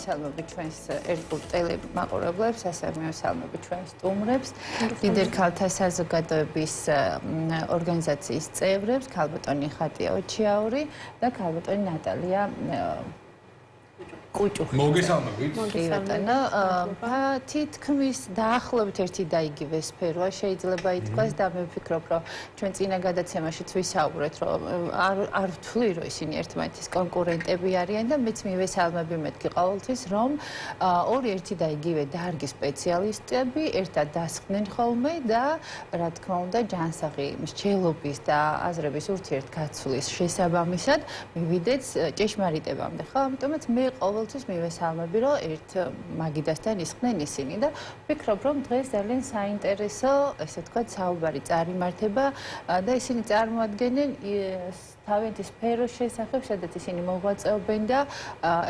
Salmები ჩვენს ერთგულ ტელემაყურებლებს, ასევე salmები ჩვენს სტუმრებს, ლიდერ ქალთა საზოგადოების ორგანიზაციის წევრებს, ქალბატონი ხატია ოჩიაური და ქალბატონი ნატალია კუჭუხი. მოგესალმებით. მოგესალმებით. თითქმის დაახლოებით ერთი და იგივე სფეროა შეიძლება ითქვას და მე ვფიქრობ, რომ ჩვენ წინა გადაცემაშიც ვისაუბრეთ, რომ არ ვთვლი, რომ ისინი ერთმანეთის კონკურენტები არიან და მეც მივესალმები მეთქი ყოველთვის, რომ ორი ერთი და იგივე დარგის სპეციალისტები ერთად დასხდნენ ხოლმე და რა თქმა უნდა ჯანსაღი მსჯელობის და აზრების ურთიერთგაცვლის შესაბამისად მივიდეთ ჭეშმარიტებამდე, ხო? ამიტომაც მე ყოველთვის მივესალმები, რომ ერთ მაგიდასთან ისხდნენ ისინი და ვფიქრობ, რომ დღეს ძალიან საინტერესო, ესე ვთქვათ, საუბარი წარიმართება და ისინი წარმოადგენენ თავიანთი სფეროს შესახებ, სადაც ისინი მოღვაწეობენ და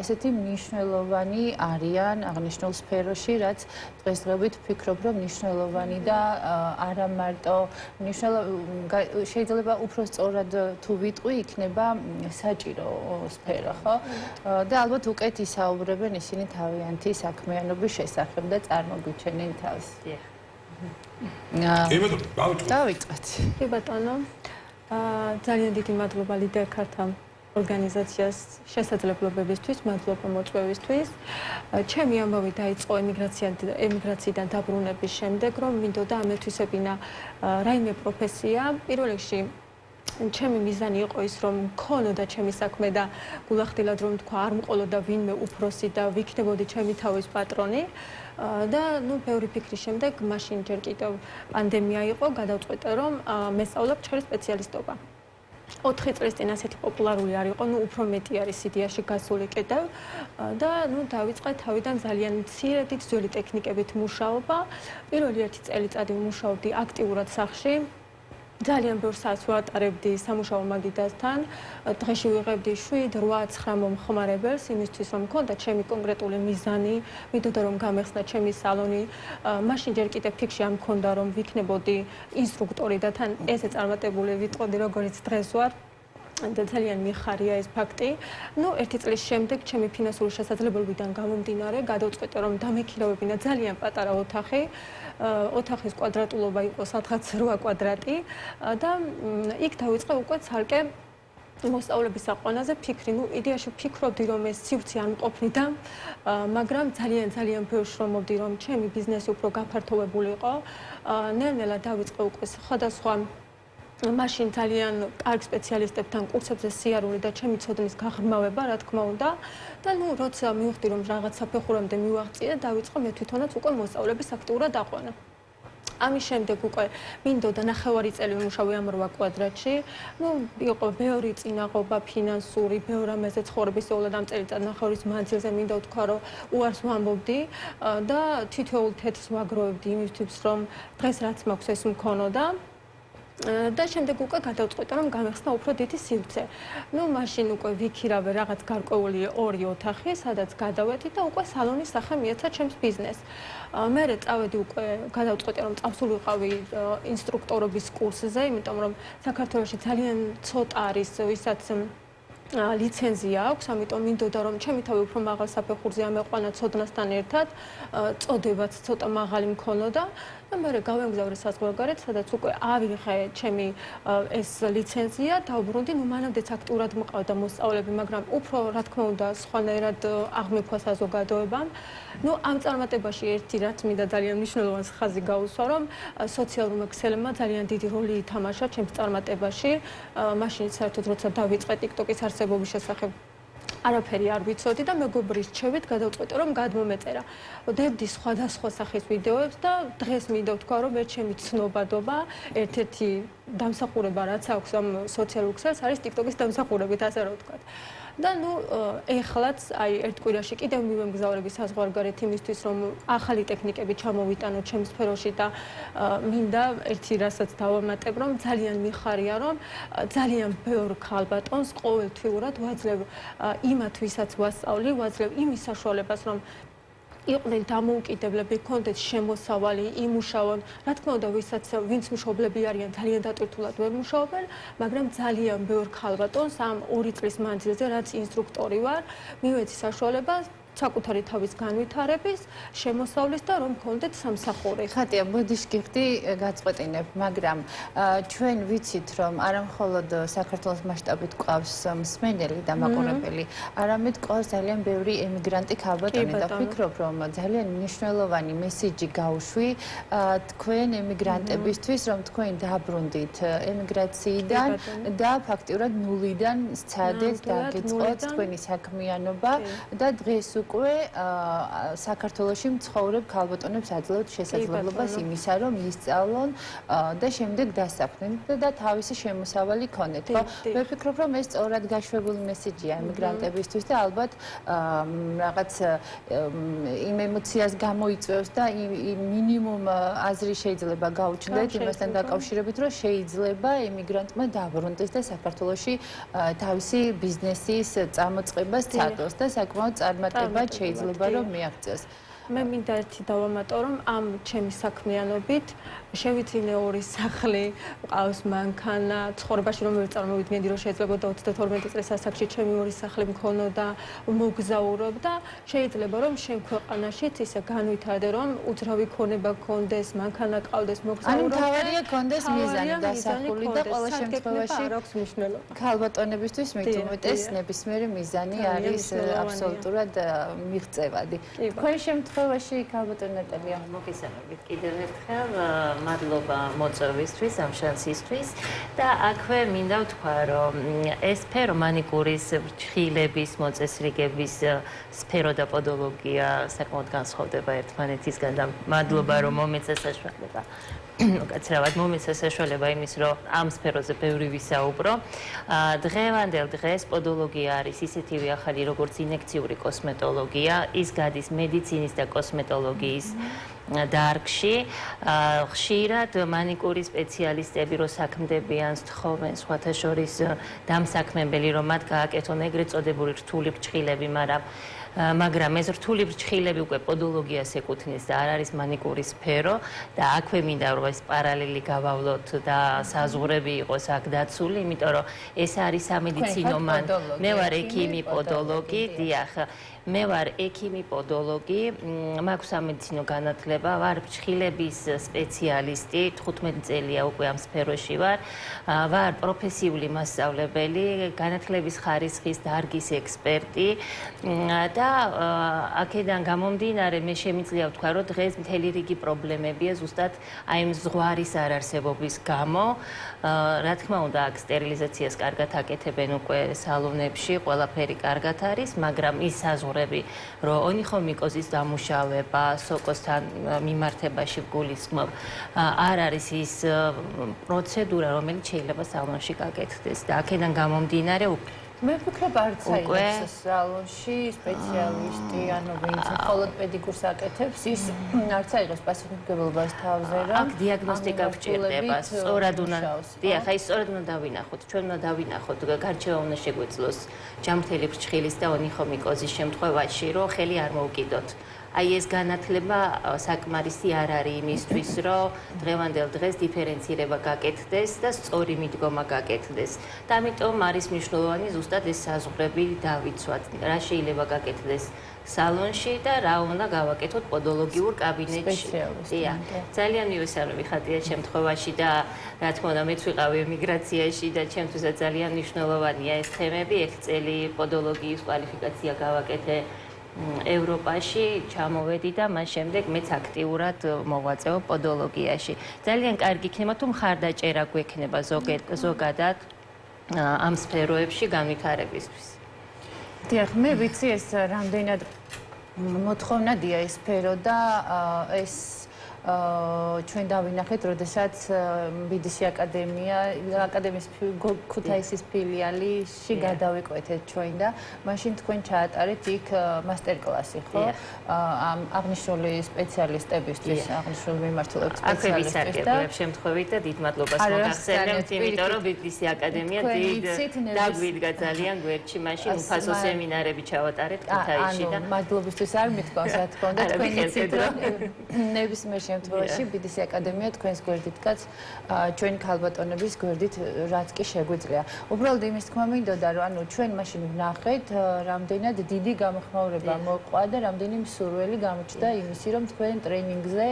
ესეთი მნიშვნელოვანი არიან აღნიშნულ სფეროში, რაც დღესდღეობით ვფიქრობ, რომ მნიშვნელოვანი და არა მარტო შეიძლება უფრო სწორად თუ ვიტყვი, იქნება საჭირო სფერო, ხო? და ალბათ უკეთ ისაუბრებენ ისინი თავიანთი საქმიანობის შესახებ და წარმოგვიჩენენ თავს. დავიწყეთ. კი ბატონო. ძალიან დიდი მადლობა ლიდერ ქალთა ორგანიზაციას შესაძლებლობებისთვის, მადლობა მოწვევისთვის. ჩემი ამბავი დაიწყო ემიგრაციიდან დაბრუნების შემდეგ, რომ მინდოდა ამეთვისებინა რაიმე პროფესია. პირველ რიგში ჩემი მიზანი იყო ის, რომ მქონოდა ჩემი საქმე და გულახდილად რომ თქვა, არ მყოლოდა ვინმე უფროსი და ვიქნებოდი ჩემი თავის პატრონი. და ბევრი ფიქრის შემდეგ მაშინ ჯერ კიდევ პანდემია იყო, გადავწყვეტე რომ მესწავლებ ჩხერის სპეციალისტობა. 4 წლის წინ ასეთი პოპულარული არ იყო, უფრო მეტი არის სიდიაში გასული კიდევ და დავიწყე თავიდან ძალიან მცირედი ძველი ტექნიკებით მუშაობა. პირველი 1 წელიწადი ვმუშაობდი აქტიურად სახლში. ძალიან ბევრ საათს ვატარებდი სამუშაო მაგიდასთან. დღეში ვიღებდი 7-8-9 მომხმარებელს იმისთვის, რომ მქონდა ჩემი კონკრეტული მიზანი, მინდოდა რომ გამეხსნა ჩემი სალონი. მაშინ ჯერ კიდევ ფიქრში არ მქონდა, რომ ვიქნებოდი ინსტრუქტორი და თან ესე წარმატებული ვიტყოდი, როგორც დღეს ვარ. და ძალიან მიხარია ეს ფაქტი. 1 წლის შემდეგ ჩემი ფინანსური შესაძლებლობიდან გამომდინარე, გადავწყვეტე რომ დამექირავებინა ძალიან პატარა ოთახი. ოთახის კვადრატულობა იყო სადღაც 8 კვადრატი და იქ დავიწყე უკვე ცალკე მოსწავლების აყვანაზე ფიქრი. იდეაში ვფიქრობდი, რომ ეს სივრცე არ მყოფნიდა, მაგრამ ძალიან ბევრ შრომობდი, რომ ჩემი ბიზნესი უფრო გაფართოვებულიყო. ნელ-ნელა დავიწყე უკვე სხვადასხვა მაშინ ძალიან კარგ სპეციალისტებთან კურსებზე სიარული და ჩემი ცოდნის გაღრმავება, რა თქმა უნდა. და როცა მივხვდი, რომ რაღაც საფეხურამდე მივაღწია, დავიწყე მე თვითონაც უკვე მოსწავლების აქტიურად აყვანა. ამის შემდეგ უკვე მინდოდა 9 წელი ვიმუშავე ამ 8 კვადრატში. იყო ბევრი წინაღობა ფინანსური, ბევრ ამაზე ცხოვრების უოლად ამ წელიწად 9 მანძილზე მინდა ვთქვა, რომ უარს ვამბობდი და თითოეულ თეთრს ვაგროვებდი იმისთვის, რომ დღეს რაც მაქვს ეს მქონოდა. და შემდეგ უკვე გადავწყვეტე, რომ გამეხსნა უფრო დიდი სივრცე. მაშინ უკვე ვიქირავე რაღაც გარკვეული 2 ოთახი, სადაც გადავედი და უკვე სალონის სახე მიეცა ჩემს ბიზნესს. მერე წავედი უკვე გადავწყვეტე, რომ წავსულიყავი ინსტრუქტორობის კურსზე, იმიტომ რომ საქართველოში ძალიან ცოტა არის ვისაც ლიცენზია აქვს, ამიტომ მინდოდა რომ ჩემი თავი უფრო მაღალ საფეხურზე ამეყვანა ცოდნასთან ერთად, წოდებაც ცოტა მაღალი მქონოდა. და მე გავემგზავრე საზღვარგარეთ, სადაც უკვე ავიღე ჩემი ეს ლიცენზია, დავბრუნდი, მანამდეც აქტიურად მყავდა მოსწავლეები, მაგრამ უფრო რა თქმა უნდა სხვანაირად აღმეფვა საზოგადოებამ. ამ წარმატებაში ერთი რაც მინდა ძალიან მნიშვნელოვანი ხაზი გაუსვა, რომ სოციალურმა ქსელებმა ძალიან დიდი როლი ითამაშა ჩემს წარმატებაში. მაშინაც საერთოდ როცა დავიწყე TikTok-ის არსებობის შესახებ არაფერი არ ვიცოდი და მეგობრის რჩევით გადავწყვეტე, რომ გადმომეწერა. დებდი სხვადასხვა სახის ვიდეოებს და დღეს მინდა ვთქვა, რომ ერთ ჩემი ცნობადობა, ერთ-ერთი დამსახურება რაც აქვს ამ სოციალურ ქსელს არის TikTok-ის დამსახურებით, ასე რომ ვთქვათ. და ეხლაც აი ერთ კვირაში კიდევ მივემგზავრები საზღვარგარეთ იმისთვის, რომ ახალი ტექნიკები ჩამოვიტანო ჩემს სფეროში და მინდა ერთი რასაც დავამატებ, რომ ძალიან მიხარია, რომ ძალიან ბევრ ქალბატონს ყოველთვიურად ვაძლევ იმათ, ვისაც ვასწავლი, ვაძლევ იმის საშუალებას, რომ იყვნენ დამოუკიდებლები, ჰქონდეთ შემოსავალი, იმუშაონ. რა თქმა უნდა, ვინც მშობლები არიან, ძალიან დატვირთულად ვერ მუშაობენ, მაგრამ ძალიან ბევრ ქალბატონს ამ 2 წლის მანძილზე, რაც ინსტრუქტორი ვარ, მივეცი საშუალება საკუთარი თავის განვითარების, შემოსავლის და რომ გქონდეთ სამსახური. ხატია, ბოდიშ გიხდი გაწყვეტინებ, მაგრამ ჩვენ ვიცით, რომ არა მხოლოდ საქართველოს მასშტაბით ყავს მსმენელი და მაყურებელი, არამედ ყავს ძალიან ბევრი ემიგრანტი ქალბატონი და ვფიქრობ, რომ ძალიან მნიშვნელოვანი მესიჯი გავუშვი თქვენ ემიგრანტებისთვის, რომ თქვენ დაბრუნდით ემიგრაციიდან და ფაქტიურად ნულიდან სცადეთ დაგიწყოთ თქვენი საქმიანობა და დღეს უკვე საქართველოში მცხოვრებ ქალბატონებს აძლევთ შესაძლებლობას იმისა, რომ ისწავლონ და შემდეგ დასაქმდნენ და თავისი შემოსავალი ქონდეთ, ხო? მე ვფიქრობ, რომ ეს სწორად გაშვებული მესიჯია ემიგრანტებისთვის და ალბათ რაღაც იმ ემოციას გამოიწვევს და მინიმუმ აზრი შეიძლება გაუჩნდეთ იმასთან დაკავშირებით, რომ შეიძლება ემიგრანტმა დაბრუნდეს და საქართველოში თავისი ბიზნესის წამოწყებას სცადოს და საკმაოდ წარმატებად შეიძლება რომ მიაღწიოს. მე მინდა ერთი დავამატო, რომ ამ ჩემი საქმიანობით შევიწინე ორი სახლი, ყავს მანქანა, ცხოვრებაში რომ ვერ წარმოვიდგენდი, რომ შეიძლება 32 წლის ასაკში ჩემი ორი სახლი მქონოდა, მოგზაურობ და შეიძლება რომ შენ ქვეყანაშიც ისე განვითარდე, რომ უძრავი ქონება გქონდეს, მანქანა ყავდეს, მოგზაურობ. ანუ თავარია გქონდეს მიზანი დასახული და ყველა შემთხვევაში არ აქვს მნიშვნელობა. ქალბატონებისთვის მით უმეტეს ნებისმიერი მიზანი არის აბსოლუტურად მიღწევადი. თქვენ შემთხვევაში ქალბატონ ნატალია, მოგესალმებით კიდევ ერთხელ. მადლობა მოწვევისთვის, ამ შანსისთვის და აქვე მინდა ვთქვა, რომ ეს სფერო მანიკურის, ფრჩხილების, მოწესრიგების სფერო და პოდოლოგია საკმაოდ განსხვავდება ერთმანეთისგან და მადლობა რომ მომეცა საშუალება. უკაცრავად მომეცა საშუალება იმის, რომ ამ სფეროზე ბევრი ვისაუბრო. დღევანდელ დღეს პოდოლოგია არის ისეთივე ახალი, როგორც ინექციური კოსმეტოლოგია, ის გადის მედიცინის და კოსმეტოლოგიის დარგში. ხშირად მანიკურის სპეციალისტები რო საქმდებიან, სთხოვენ სხვათა შორის დამსაქმებელი, რომ მათ გააკეთონ ეგრეთ წოდებული რთული ფრჩხილები, მაგრამ ეს რთული ფრჩხილები უკვე პოდოლოგიას ეკუთვნის და არ არის მანიკურის სფერო და აქვე მინდა რომ ეს პარალელი გავავლოთ და საზღვრები იყოს აქ დაცული, იმიტომ რომ ეს არის სამედიცინო მე ვარ ექიმი პოდოლოგი, დიახ. მე ვარ ექიმი პოდოლოგი, მაქვს სამედიცინო განათლება, ვარ ფრჩხილების სპეციალისტი, 15 წელია უკვე ამ სფეროში ვარ პროფესიული მასწავლებელი, განათლების ხარისხის დარგის ექსპერტი და აქედან გამომდინარე მე შემიძლია ვთქვა, რომ დღეს მთელი რიგი პრობლემებია ზუსტად აი ამ ზღვარის არარსებობის გამო. რა თქმა უნდა, აქ სტერილიზაციას კარგად აკეთებენ უკვე სალონებში, ყველაფერი კარგად არის, მაგრამ ის საზღვრები, რომ ონიხომიკოზის დამუშავება, სოკოსთან მიმართებაში გულისხმობ, არ არის ის პროცედურა, რომელიც შეიძლება სალონში გაკეთდეს და აქედან გამომდინარე მე ვფიქრობ არც აიღებს სალონში სპეციალისტი, ანუ ვინც მხოლოდ პედიკურს აკეთებს, ის არც აიღებს პასუხისმგებლობას თავზე, რომ აქ დიაგნოსტიკა გვჭირდება, სწორად უნდა, დიახ, აი სწორად უნდა დავინახოთ, ჩვენ უნდა დავინახოთ, გარჩევა უნდა შეგვეძლოს ჯამრთელი ფრჩხილის და ონიხომიკოზის შემთხვევაში, რომ ხელი არ მოუკიდოთ. აი ეს განათლება საკმარისი არ არის იმისთვის, რომ დღევანდელ დღეს დიფერენცირება გაკეთდეს და სწორი მიდგომა გაკეთდეს. და ამიტომ არის მნიშვნელოვანი ზუსტად ეს საზღვრები დავიცვათ. რა შეიძლება გაკეთდეს სალონში და რა უნდა გავაკეთოთ პოდოლოგიურ კაბინეტში. ძალიან მივესალმები ხატია შემთხვევაში და რა თქმა უნდა მეც ვიყავი ემიგრაციაში და ჩემთვისაც ძალიან მნიშვნელოვანია ეს თემები. 1 წელი პოდოლოგიის კვალიფიკაცია გავაკეთე ევროპაში, ჩამოვედი და მას შემდეგ მეც აქტიურად მოვაწეო პოდოლოგიაში. ძალიან კარგი იქნება თუ მხარდაჭერა გვექნება ზოგადად ამ სფეროებში განვითარებისთვის. დიახ, მე ვიცი ეს რამდენად მოთხოვნადია ეს სფერო და ეს ჩვენ დავინახეთ, როდესაც BDC აკადემიის ქუთაისის ფილიალში გადავიკვეთეთ ჩვენ და მაშინ თქვენ ჩაატარეთ იქ მასტერკლასი, ხო? ამ აღნიშნული სპეციალისტებისთვის, აღნიშნული მიმართულებით სპეციალისტებისთვის და შემთხვევით და დიდ მადლობას მოგახსენებთ, იმიტომ რომ BDC აკადემია დიდ დაგვიდგა ძალიან გვერდში, მაშინ უფასო სემინარები ჩავატარეთ ქუთაისში და მადლობისთვის არ მithქვავს, რა თქმა უნდა, თქვენ იცით რომ ნებისმიერ შემთხვევაში BDC აკადემია თქვენს გვერდითაც ჩვენი ქალბატონების გვერდით რაც კი შეგვიძლია. უბრალოდ იმის თქმა მინდოდა რომ ანუ ჩვენ მაშინ ვნახეთ რამდენად დიდი გამოხმაურება მოყვა და რამდენი მსურველი გამოჩნდა იმისი რომ თქვენ ტრენინგზე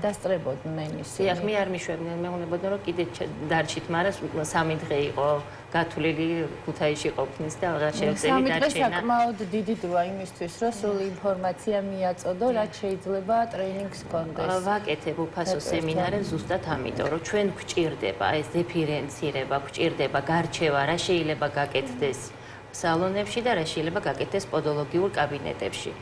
დასწრებოდნენ ისე. დიახ, მე არ მიშვებდნენ, მეუბნებოდნენ რომ კიდე დარჩით, მაგრამ 3 დღე იყო გათვლილი ქუთაისში ყოფნის და აღარ შევწელი დარჩენა. 3 დღე საკმაოდ დიდი დროა იმისთვის, რომ სრული ინფორმაცია მიაწოდო, რაც შეიძლება ტრენინგს კონდეს. ვაკეთებ უფასო სემინარებს ზუსტად ამიტომ, რომ ჩვენ გვჭირდება ეს დიფერენცირება, გვჭირდება გარჩევა, რა შეიძლება გაკეთდეს სალონებში და რა შეიძლება გაკეთდეს პოდოლოგიურ კაბინეტებში.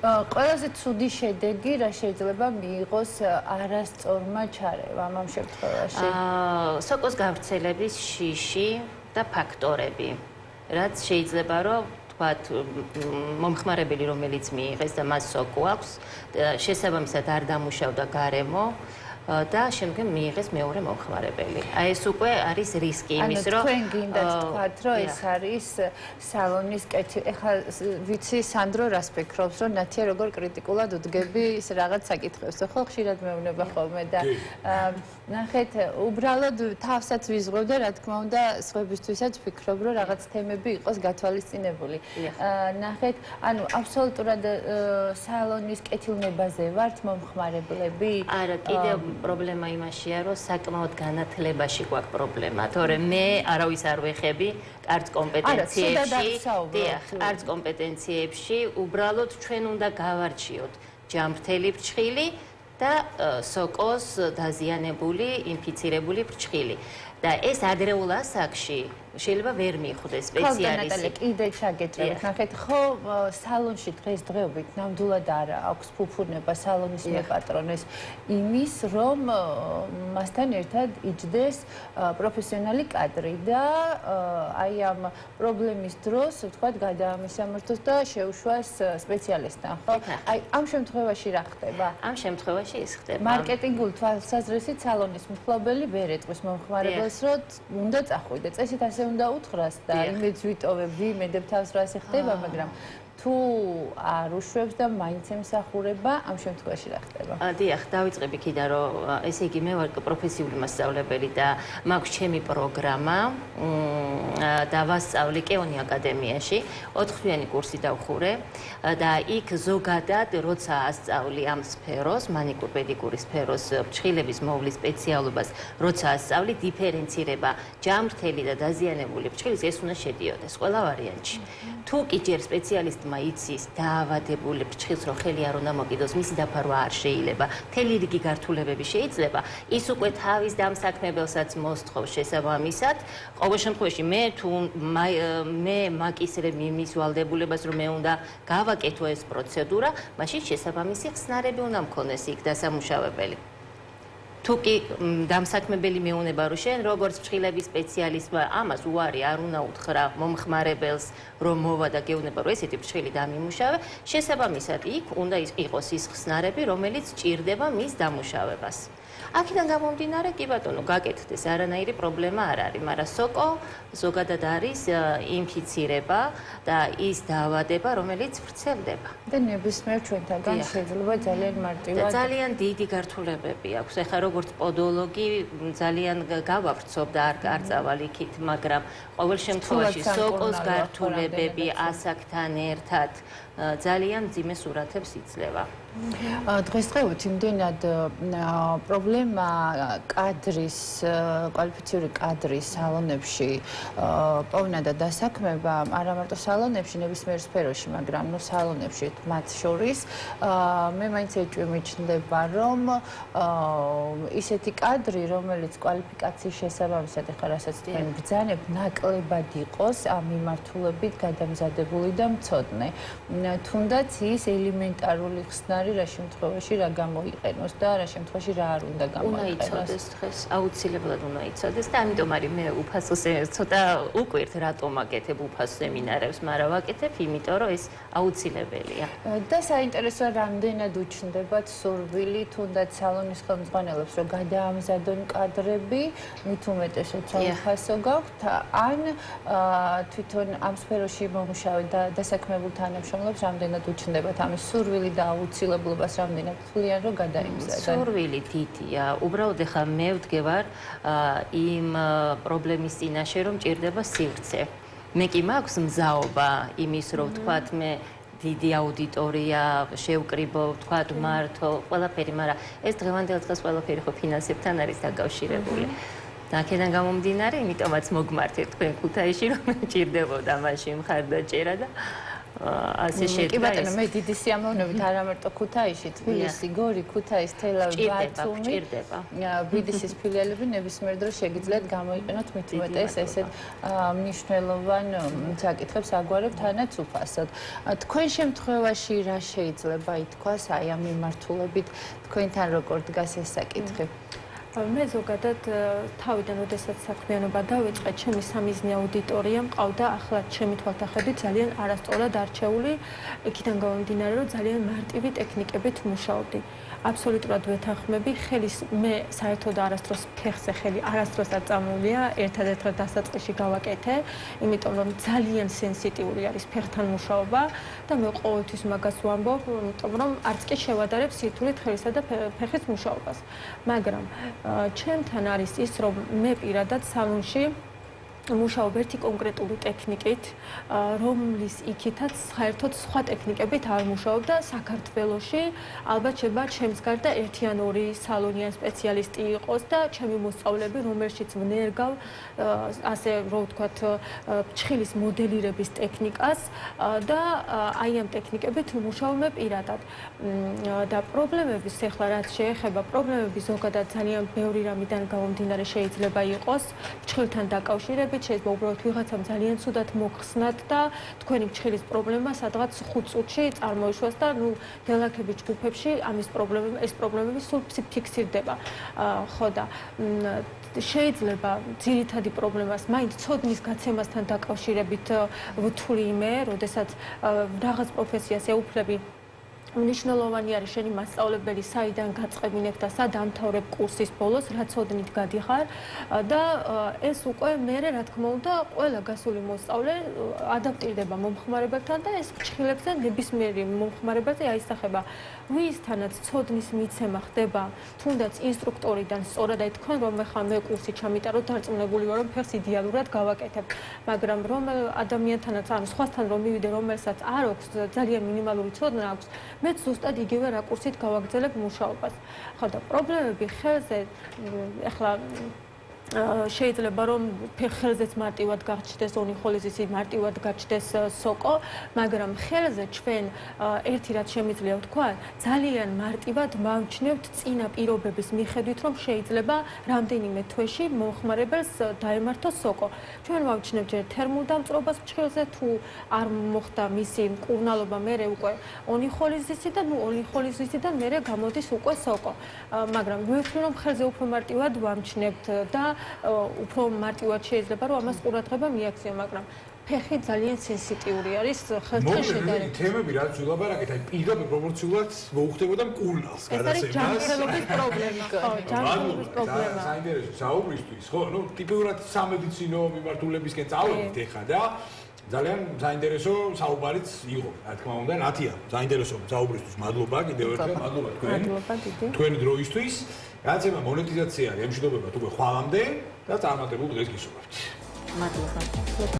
ყველაზე ცუდი შედეგი რა შეიძლება მიიღოს არასწორმა ჩარევამ ამ შემთხვევაში? სოკოს გავრცელების შიში და ფაქტორები, რაც შეიძლება რომ თქვათ მომხმარებელი რომელიც მიიღეს და მას სოკო აქვს, შესაბამისად არ დამუშავდა გარემო და შემდგომ მიიღეს მეორე მომხმარებელი. აი ეს უკვე არის რისკი იმის რომ თქვენ გინდათ თქვათ რომ ეს არის სალონის კეთილი. ეხლა ვიცი სანდრო რას ფიქრობს რომ ნათია როგორ კრიტიკულად უდგები ის რაღაც საკითხებს. ხო ხშირად მეუბნება ხოლმე და ნახეთ უბრალოდ თავსაც ვიზღებ და რა თქმა უნდა სხვებისთვისაც ვფიქრობ რომ რაღაც თემები იყოს გათვალისწინებული. ნახეთ ანუ აბსოლუტურად სალონის კეთილნებაზე ვართ მომხმარებლები? არა, კიდევ პრობლემა იმაშია, რომ საკმაოდ განათლებაში გვაქვს პრობლემა, თორემ მე არავის არ ვეხები არც კომპეტენციებში, უბრალოდ ჩვენ უნდა გავარჩიოთ ჯამრთელი ფრჩხილი და სოკოს დაზიანებული, ინფიცირებული ფრჩხილი. და ეს ადრეულ ასაკში შეიძლება ვერ მიხვდეს სპეციალისტი. კიდე ჩაგეჭრებით. ნახეთ, ხო სალონში დღესდღეობით ნამდვილად არ აქვს ფუფუნება სალონის მეპატრონეს იმის, რომ მასთან ერთად იჯდეს პროფესიონალი კადრი და აი ამ პრობლემის დროს, ვთქვათ, გადაამისამართოს და შეუშვას სპეციალისტთან, ხო? აი ამ შემთხვევაში რა ხდება? ამ შემთხვევაში ის ხდება. მარკეტინგულ თვალსაზრისით სალონის მფლობელი ვერ ეტყვის მომხმარებელს, რომ უნდა წახვიდე. წესით ასე უნდა უთხრას და იმედს ვიტოვებ, ვიმედებ თავს რა ასე ხდება, მაგრამ თუ არ უშვებს და მაინც ემსახურება, ამ შემთხვევაში რა ხდება? დიახ, დავიწყებ იქიდან, რომ ესე იგი მე ვარ პროფესიული მასწავლებელი და მაქვს ჩემი პროგრამა და ვასწავლი კეონი აკადემიაში, 4-თვიანი კურსი დავხურე და იქ ზოგადად როცა ასწავლი ამ სფეროს, მანიკურ-პედიკურის სფეროს ფრჩხილების მოვლის სპეციალობას, როცა ასწავლი დიფერენცირება ჯამრთელი და დაზიანებული ფრჩხილის ეს უნდა შედიოდეს ყველა ვარიანტში. თუ კი ჯერ სპეციალისტმა იცის დაავადებული ფრჩხილს რო ხელი არ უნდა მოკიდოს, მისი დაფარვა არ შეიძლება, მთელი რიგი გართულებები შეიძლება, ის უკვე თავის დამსაქმებელსაც მოსთხოვს შესაბამისად. ყოველ შემთხვევაში მე მაკისრებ იმის ვალდებულებას, რომ მე უნდა გავაკეთო ეს პროცედურა, მაშინ შესაბამისი ხსნარები უნდა მქონდეს იქ დასამუშავებელი. თუ კი დამსაქმებელი მეუნება რომ შენ როგორც ფრჩხილების სპეციალისტმა ამას უარი არ უნდა უთხრა მომხმარებელს რომ მოვა და გეუბნება რომ ესეთი ფრჩხილი დამიმუშავე, შესაბამისად იქ უნდა იყოს ის ხსნარები, რომელიც ჭირდება მის დამუშავებას. აქედან გამომდინარე, კი ბატონო, გაკეთდეს, არანაირი პრობლემა არ არის, მაგრამ სოკო ზოგადად არის ინფიცირება და ის დაავადება, რომელიც ვრცელდება. და ნებისმიერ ჩვენთაგან შეიძლება ძალიან მარტივად ძალიან დიდი გართულებები აქვს. ეხლა როგორც პოდოლოგი ძალიან გავავრცობ და არ წავალ იქით, მაგრამ ყოველ შემთხვევაში სოკოს გართულებები ასაკთან ერთად ძალიან მძიმე სურათებს იძლევა. დღესდღეობით იმდენად პრობლემა კადრის, კვალიფიციური კადრის სალონებში პოვნა და დასაქმება, არა მარტო სალონებში, ნებისმიერ სფეროში, მაგრამ სალონებში მათ შორის მე მაინც ეჭვი მიჩნდება, რომ ისეთი კადრი, რომელიც კვალიფიკაციის შესაბამისად, ეხლა რასაც თქვენ ბრძანებთ, ნაკლებად იყოს ამ მიმართულებით გადამზადებული და მცოდნე. თუნდაც ის ელემენტარული ხსნარი რა შემთხვევაში რა გამოიყენოს და რა შემთხვევაში რა არ უნდა გამოიყენოს. უნდა იცოდეს დღეს, აუცილებლად უნდა იცოდეს და ამიტომ არის მე უფასო ცოტა უკვირთ რატომ აკეთებ უფასო სემინარებს, მაგრამ ვაკეთებ იმიტომ რომ ეს აუცილებელია. და საინტერესოა რამდენად უჩნდებათ სურვილი თუნდაც სალონის ხელმძღვანელებს რომ გადაამზადონ კადრები, მით უმეტესად უფასო გაქვთ, ან თვითონ ამ სფეროში მომუშავე და დასაქმებულ თანამშრომლებს რამდენად უჩნდებათ ამის სურვილი და აუცილებლობას რამდენად თვლიან რომ გადაიმზადონ. სურვილი დიდია. უბრალოდ ეხლა მე ვდგევარ იმ პრობლემის წინაშე რომ ჭირდება სივრცე. მე კი მაქვს მზაობა იმის რომ ვთქვათ მე დიდი აუდიტორია შევკრიბო, ვთქვათ მართო, ყველაფერი, მაგრამ ეს დღევანდელ დღეს ყველაფერი ხო ფინანსებთან არის დაკავშირებული. აქედან გამომდინარე, იმიტომაც მოგმართეთ თქვენ ქუთაისში რომ ჭირდებოდა მაშინ მხარდაჭერა და ასე შედგა. კი ბატონო, მე დიდი სიამოვნებით არა მარტო ქუთაისში, თბილისი, გორი, ქუთაისი, თელავი, ბათუმი, ბიდისის ფილიალები ნებისმიერ დროს შეგიძლიათ გამოიყენოთ მით უმეტეს ესეთ მნიშვნელოვან საკითხებს აგვარებთ თანაც უფასოდ. თქვენ შემთხვევაში რა შეიძლება ითქვას აი ამ მიმართულებით თქვენთან როგორ დგას ეს საკითხი? მე ზოგადად თავიდან როდესაც საქმიანობა დავიწყე, ჩემი სამიზნე აუდიტორია მყავდა ახლა ჩემი თვალთახედვით ძალიან არასწორად არჩეული, იქიდან გამომდინარე, რომ ძალიან მარტივი ტექნიკებით მუშაობდი. აბსოლუტურად ვეთანხმები, ხელის მე საერთოდ არასდროს ფეხზე ხელი არასდროს არ წამოვლია, ერთადერთ რა დასაწყისში გავაკეთე, იმიტომ რომ ძალიან სენსიტიური არის ფეხთან მუშაობა და მე ყოველთვის მაგას ვამბობ, იმიტომ რომ არც კი შევადარებ სირთულით ხელისა და ფეხის მუშაობას. მაგრამ ჩემთან არის ის, რომ მე პირადად სალონში მუშაობ ერთი კონკრეტული ტექნიკით, რომლის იქითაც საერთოდ სხვა ტექნიკებით არ მუშაობ და საქართველოში ალბათ შეიძლება ჩემს გარდა ერთი ან ორი სალონიან სპეციალისტი იყოს და ჩემი მოსწავლეები, რომელშიც ვნერგავ ასე რომ ვთქვათ, ჩხილის მოდელირების ტექნიკას და აი ამ ტექნიკებით მუშაობ მე პირადად. და პრობლემების ახლა რაც შეეხება, პრობლემები ზოგადად ძალიან ბევრი რამიდან გამომდინარე შეიძლება იყოს, ჩხილთან დაკავშირებით შეიძლება უბრალოდ ვიღაცამ ძალიან ცუდად მოხსნათ და თქვენი ჩხილის პრობლემა სადღაც 5 წუთში წარმოიშვას და ნუ დელაქების ჯგუფებში ეს პრობლემები სულ ფიქსირდება. ხო და შეიძლება ძირითადი პრობლემას მაინც ცოდნის გაცემასთან დაკავშირებით ვთვლი მე, როდესაც რაღაც პროფესიას ეუფლები მნიშვნელოვანი არის შენი მასწავლებელი, საიდან გაწყებინებ და სად ამთავრებ კურსის ბოლოს, რა ცოდნით გადიხარ და ეს უკვე მერე რა თქმა უნდა ყველა გასული მოსწავლე ადაპტირდება მომხმარებელთან და ეს ჩხილებზე ნებისმიერი მომხმარებელზე აისახება. ვისთანაც ცოდნის მიცემა ხდება, თუნდაც ინსტრუქტორიდან სწორად აი თქვენ რომ ახლა მე კურსი ჩამიტარო დარწმუნებული ვარ რომ ფეხს იდეალურად გავაკეთებ, მაგრამ რომელ ადამიანთანაც ან სხვასთან რომ მივიდე, რომელსაც არ აქვს ძალიან მინიმალური ცოდნა აქვს, მეც ზუსტად იგივე რაკურსით გავაგრძელებ მუშაობას. ხო და პრობლემები ხელზე ახლა შეიძლება რომ ხელზეც მარტივად გაჩნდეს ონიხოლიზისი, მარტივად გაჩნდეს სოკო, მაგრამ ხელზე ჩვენ ერთი რაც შემიძლია ვთქვა, ძალიან მარტივად მავჩნევთ წინა პირობების მიხედვით, რომ შეიძლება რამდენიმე თვეში მომხმარებელს დაემართოს სოკო. ჩვენ ვავჩნევთ ჯერ თერმულ დამწრობას ფრჩხილზე, თუ არ მოხდა მისი მკურნალობა, მერე უკვე ონიხოლიზისი და ნუ ონიხოლიზისიდან მერე გამოდის უკვე სოკო. მაგრამ ვთვლი რომ ხელზე უფრო მარტივად ვამჩნევთ და უფრო მარტივად შეიძლება რომ ამას ყურადღება მიაქციო, მაგრამ ფეხი ძალიან სენსიტიური არის ხელთან შედარებით. თემები რაც ვილაპარაკეთ, აი პირდაპირ პროპორციულად მოუხდებოდა მკურნალს გადაცემას. ეს არის ჯანმრთელობის პრობლემა. ხო, ჯანმრთელობის პრობლემა. საინტერესო საუბრისთვის, ხო, ნუ ტიპიურად სამედიცინო მიმართულებისკენ წავედით ახლა და ძალიან საინტერესო საუბარიც იყო, რა თქმა უნდა, ნათია. საინტერესო საუბრისთვის მადლობა კიდევ ერთხელ, მადლობა თქვენ. მადლობა დიდი. თქვენი დროისთვის. გადაცემა მონეტიზაცია არის, ემშვიდობებათ უკვე ხვალამდე და წარმატებულ დღეს გისურვებთ. მადლობა.